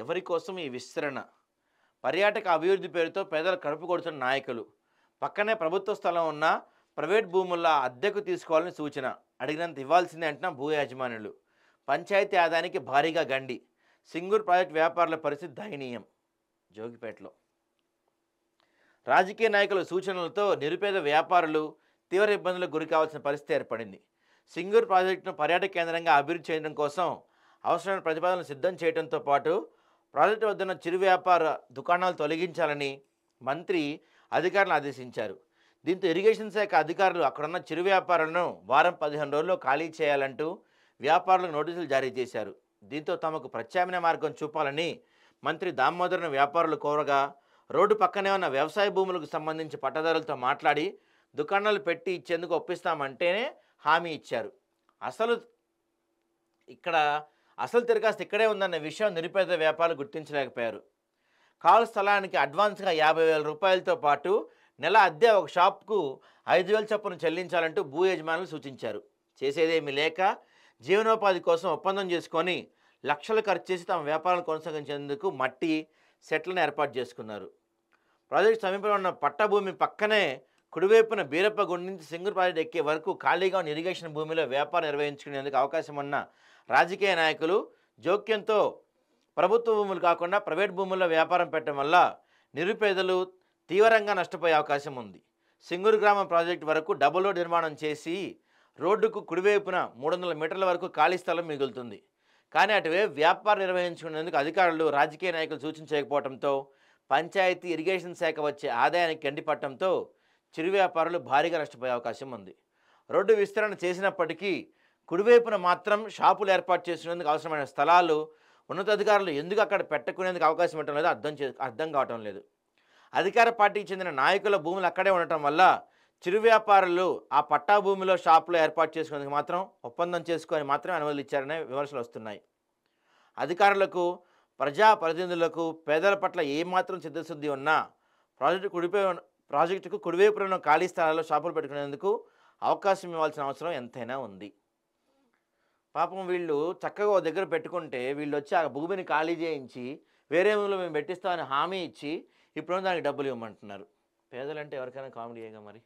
ఎవరి కోసం ఈ విస్తరణ? పర్యాటక అభివృద్ధి పేరుతో పేదల కడుపు కొడుతున్న నాయకులు. పక్కనే ప్రభుత్వ స్థలం ఉన్న ప్రైవేట్ భూముల్లో అద్దెకు తీసుకోవాలని సూచన. అడిగినంత ఇవ్వాల్సిందే అంటున్న భూ యాజమానులు. పంచాయతీ ఆదాయానికి భారీగా గండి. సింగూరు ప్రాజెక్టు వ్యాపారుల పరిస్థితి దయనీయం. జోగిపేటలో రాజకీయ నాయకుల సూచనలతో నిరుపేద వ్యాపారులు తీవ్ర ఇబ్బందులకు గురి కావాల్సిన పరిస్థితి ఏర్పడింది. సింగూరు ప్రాజెక్టును పర్యాటక కేంద్రంగా అభివృద్ధి చేయడం కోసం అవసరమైన ప్రతిపాదనలు సిద్ధం చేయడంతో పాటు ప్రాజెక్టు వద్దన్న చిరు వ్యాపార దుకాణాలు తొలగించాలని మంత్రి అధికారులను ఆదేశించారు. దీంతో ఇరిగేషన్ శాఖ అధికారులు అక్కడున్న చిరు వ్యాపారులను వారం 15 రోజుల్లో ఖాళీ చేయాలంటూ వ్యాపారులకు నోటీసులు జారీ చేశారు. దీంతో తమకు ప్రత్యామ్నాయ మార్గం చూపాలని మంత్రి దామోదరన్ వ్యాపారులు కోరగా, రోడ్డు పక్కనే ఉన్న వ్యవసాయ భూములకు సంబంధించి పట్టదారులతో మాట్లాడి దుకాణాలు పెట్టి ఇచ్చేందుకు ఒప్పిస్తామంటేనే హామీ ఇచ్చారు. అసలు తిరగాస్త ఇక్కడే ఉందన్న విషయం నిరుపేద వ్యాపారులు గుర్తించలేకపోయారు. కాలు స్థలానికి అడ్వాన్స్గా 50,000 రూపాయలతో పాటు నెల అద్దె ఒక షాప్కు 5,000 చొప్పున చెల్లించాలంటూ భూ యజమానులు సూచించారు. చేసేదేమీ లేక జీవనోపాధి కోసం ఒప్పందం చేసుకొని లక్షలు ఖర్చు చేసి తమ వ్యాపారాలు కొనసాగించేందుకు మట్టి సెట్లను ఏర్పాటు చేసుకున్నారు. ప్రాజెక్టు సమీపంలో ఉన్న పట్టభూమి పక్కనే కుడివైపున బీరప్పగుండి నుంచి సింగూరు ప్రాజెక్టు ఎక్కే వరకు ఖాళీగా ఉన్న ఇరిగేషన్ భూమిలో వ్యాపారం నిర్వహించుకునేందుకు అవకాశం ఉన్న రాజకీయ నాయకులు జోక్యంతో ప్రభుత్వ భూములు కాకుండా ప్రైవేట్ భూముల్లో వ్యాపారం పెట్టడం వల్ల నిరుపేదలు తీవ్రంగా నష్టపోయే అవకాశం ఉంది. సింగూరు గ్రామం ప్రాజెక్టు వరకు డబుల్ రోడ్ నిర్మాణం చేసి రోడ్డుకు కుడివైపున 300 మీటర్ల వరకు ఖాళీ స్థలం మిగులుతుంది. కానీ అటువైపు వ్యాపారం నిర్వహించుకునేందుకు అధికారులు రాజకీయ నాయకులు సూచించకపోవడంతో పంచాయతీ ఇరిగేషన్ శాఖ వచ్చే ఆదాయానికి గండిపట్టడంతో చిరు వ్యాపారులు భారీగా నష్టపోయే అవకాశం ఉంది. రోడ్డు విస్తరణ చేసినప్పటికీ కుడివైపున మాత్రం షాపులు ఏర్పాటు చేసుకునేందుకు అవసరమైన స్థలాలు ఉన్నతాధికారులు ఎందుకు అక్కడ పెట్టుకునేందుకు అవకాశం ఇవ్వడం లేదో అర్థం కావటం లేదు. అధికార పార్టీకి చెందిన నాయకుల భూములు అక్కడే ఉండటం వల్ల చిరు వ్యాపారులు ఆ పట్టా భూమిలో షాపులు ఏర్పాటు చేసుకునేందుకు మాత్రం ఒప్పందం చేసుకొని మాత్రమే అనుమతులు ఇచ్చారనే విమర్శలు వస్తున్నాయి. అధికారులకు, ప్రజాప్రతినిధులకు పేదల పట్ల ఏమాత్రం చిత్తశుద్ధి ఉన్నా ప్రాజెక్టుకు కుడివైపున ఖాళీ స్థలాల్లో షాపులు పెట్టుకునేందుకు అవకాశం ఇవ్వాల్సిన అవసరం ఎంతైనా ఉంది. పాపం వీళ్ళు చక్కగా ఓ దగ్గర పెట్టుకుంటే వీళ్ళు వచ్చి ఆ భూమిని ఖాళీ చేయించి వేరే భూమిలో మేము పెట్టిస్తామని హామీ ఇచ్చి ఇప్పుడు దానికి డబ్బులు ఇవ్వమంటున్నారు. పేదలంటే ఎవరికైనా కామెడీయేగా మరి.